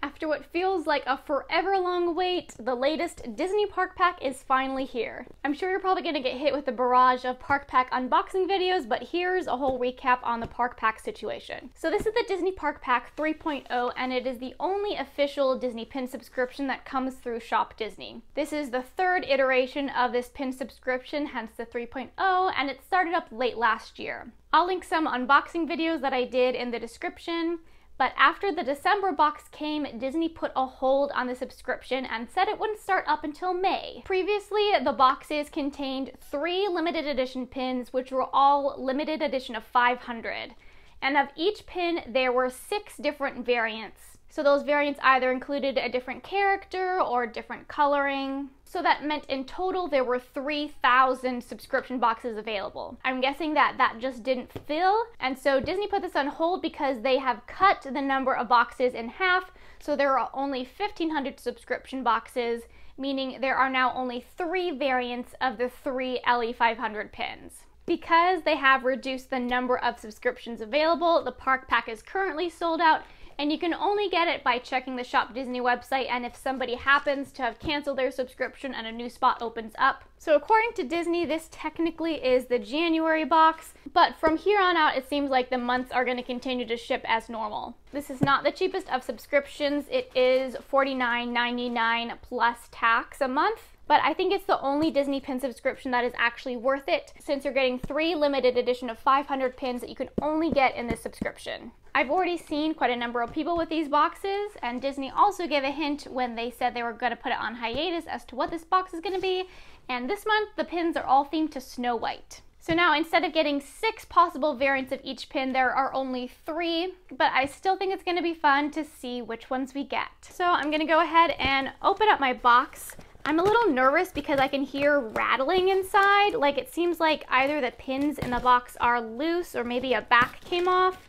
After what feels like a forever long wait, the latest Disney Park Pack is finally here. I'm sure you're probably going to get hit with a barrage of Park Pack unboxing videos, but here's a whole recap on the Park Pack situation. So this is the Disney Park Pack 3.0, and it is the only official Disney Pin subscription that comes through Shop Disney. This is the third iteration of this Pin subscription, hence the 3.0, and it started up late last year. I'll link some unboxing videos that I did in the description. But after the December box came, Disney put a hold on the subscription and said it wouldn't start up until May. Previously, the boxes contained 3 limited edition pins, which were all limited edition of 500. And of each pin, there were 6 different variants. So those variants either included a different character or different coloring. So that meant in total there were 3,000 subscription boxes available. I'm guessing that that just didn't fill, and so Disney put this on hold because they have cut the number of boxes in half, so there are only 1,500 subscription boxes, meaning there are now only 3 variants of the 3 LE500 pins. Because they have reduced the number of subscriptions available, the Park Pack is currently sold out, and you can only get it by checking the Shop Disney website and if somebody happens to have canceled their subscription and a new spot opens up. So according to Disney, this technically is the January box, but from here on out it seems like the months are going to continue to ship as normal. This is not the cheapest of subscriptions. It is $49.99 plus tax a month. But I think it's the only Disney Pin subscription that is actually worth it, since you're getting 3 limited edition of 500 pins that you can only get in this subscription. I've already seen quite a number of people with these boxes, and Disney also gave a hint when they said they were going to put it on hiatus as to what this box is going to be, and this month the pins are all themed to Snow White. So now instead of getting 6 possible variants of each pin, there are only 3, but I still think it's going to be fun to see which ones we get. So I'm going to go ahead and open up my box. I'm a little nervous because I can hear rattling inside, like it seems like either the pins in the box are loose or maybe a back came off.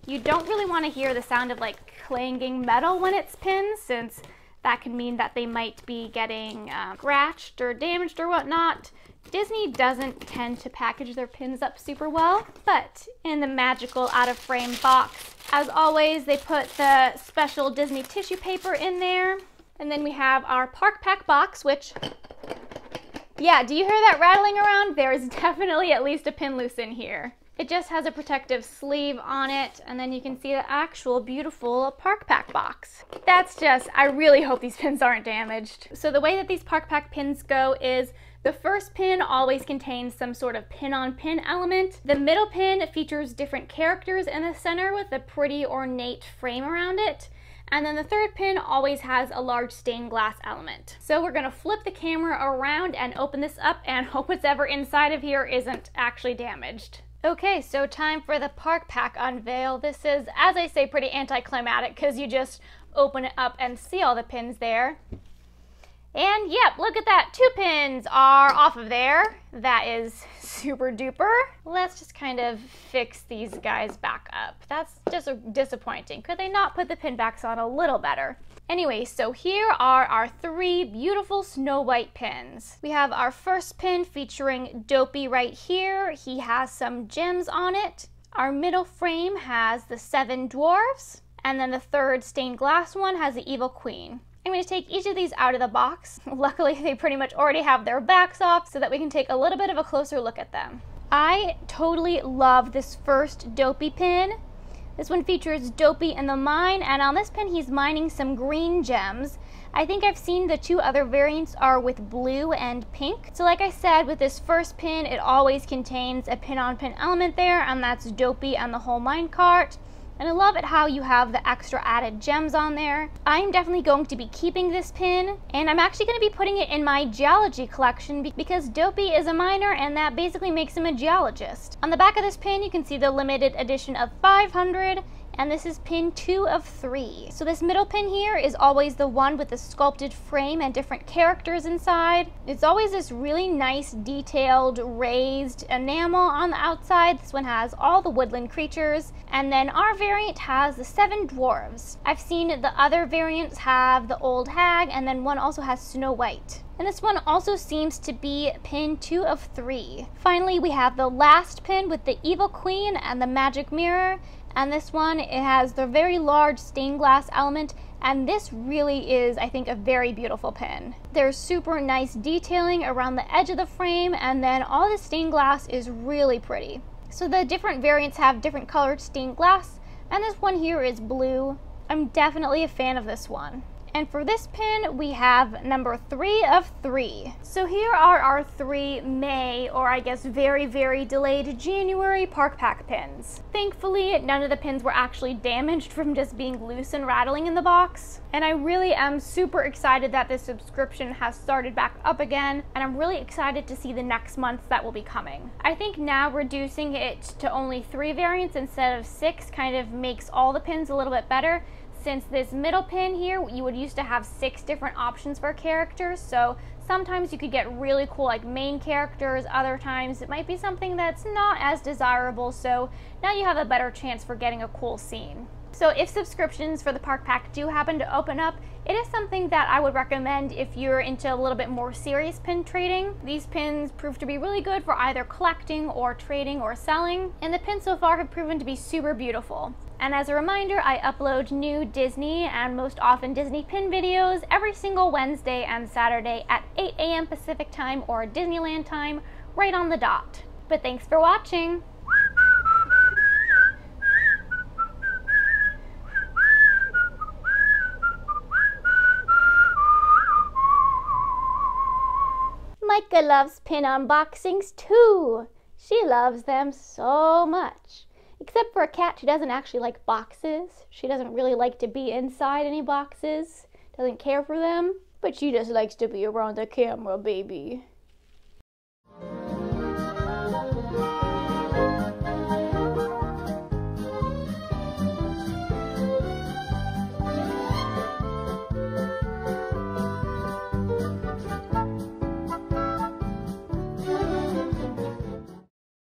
You don't really want to hear the sound of like clanging metal when it's pins, since that can mean that they might be getting scratched or damaged or whatnot. Disney doesn't tend to package their pins up super well, but in the magical out-of-frame box, as always, they put the special Disney tissue paper in there. And then we have our Park Pack box, which, yeah, do you hear that rattling around? There is definitely at least a pin loose in here. It just has a protective sleeve on it, and then you can see the actual beautiful Park Pack box. That's just, I really hope these pins aren't damaged. So the way that these Park Pack pins go is the first pin always contains some sort of pin-on-pin element. The middle pin features different characters in the center with a pretty ornate frame around it. And then the third pin always has a large stained glass element. So we're gonna flip the camera around and open this up and hope whatever inside of here isn't actually damaged. Okay, so time for the Park Pack unveil. This is, as I say, pretty anticlimactic because you just open it up and see all the pins there. And yep, look at that, 2 pins are off of there. That is super duper. Let's just kind of fix these guys back up. That's just disappointing. Could they not put the pin backs on a little better? Anyway, so here are our 3 beautiful Snow White pins. We have our first pin featuring Dopey right here. He has some gems on it. Our middle frame has the 7 dwarves. And then the third stained glass one has the Evil Queen. I'm going to take each of these out of the box. Luckily, they pretty much already have their backs off so that we can take a little bit of a closer look at them. I totally love this first Dopey pin. This one features Dopey in the mine, and on this pin he's mining some green gems. I think I've seen the 2 other variants are with blue and pink. So like I said, with this first pin, it always contains a pin-on-pin element there, and that's Dopey and the whole mine cart. And I love it how you have the extra added gems on there. I'm definitely going to be keeping this pin, and I'm actually going to be putting it in my geology collection because Dopey is a miner and that basically makes him a geologist. On the back of this pin you can see the limited edition of 500, and this is pin 2 of 3. So this middle pin here is always the one with the sculpted frame and different characters inside. It's always this really nice detailed raised enamel on the outside. This one has all the woodland creatures, and then our variant has the 7 dwarves. I've seen the other variants have the old hag, and then one also has Snow White. And this one also seems to be pin 2 of 3. Finally, we have the last pin with the Evil Queen and the magic mirror. And this one, it has the very large stained glass element, and this really is, I think, a very beautiful pin. There's super nice detailing around the edge of the frame, and then all the stained glass is really pretty. So the different variants have different colored stained glass, and this one here is blue. I'm definitely a fan of this one. And for this pin, we have number 3 of 3. So here are our 3 May, or I guess very, very delayed January Park Pack pins. Thankfully, none of the pins were actually damaged from just being loose and rattling in the box. And I really am super excited that this subscription has started back up again, and I'm really excited to see the next month that will be coming. I think now reducing it to only 3 variants instead of 6 kind of makes all the pins a little bit better, since this middle pin here, you would used to have 6 different options for characters, so sometimes you could get really cool like main characters, other times it might be something that's not as desirable, so now you have a better chance for getting a cool scene. So if subscriptions for the Park Pack do happen to open up, it is something that I would recommend if you're into a little bit more serious pin trading. These pins prove to be really good for either collecting or trading or selling, and the pins so far have proven to be super beautiful. And as a reminder, I upload new Disney and most often Disney pin videos every single Wednesday and Saturday at 8 a.m. Pacific time or Disneyland time, right on the dot. But thanks for watching! Micah loves pin unboxings too. She loves them so much. Except for a cat, she doesn't actually like boxes. She doesn't really like to be inside any boxes. Doesn't care for them. But she just likes to be around the camera, baby.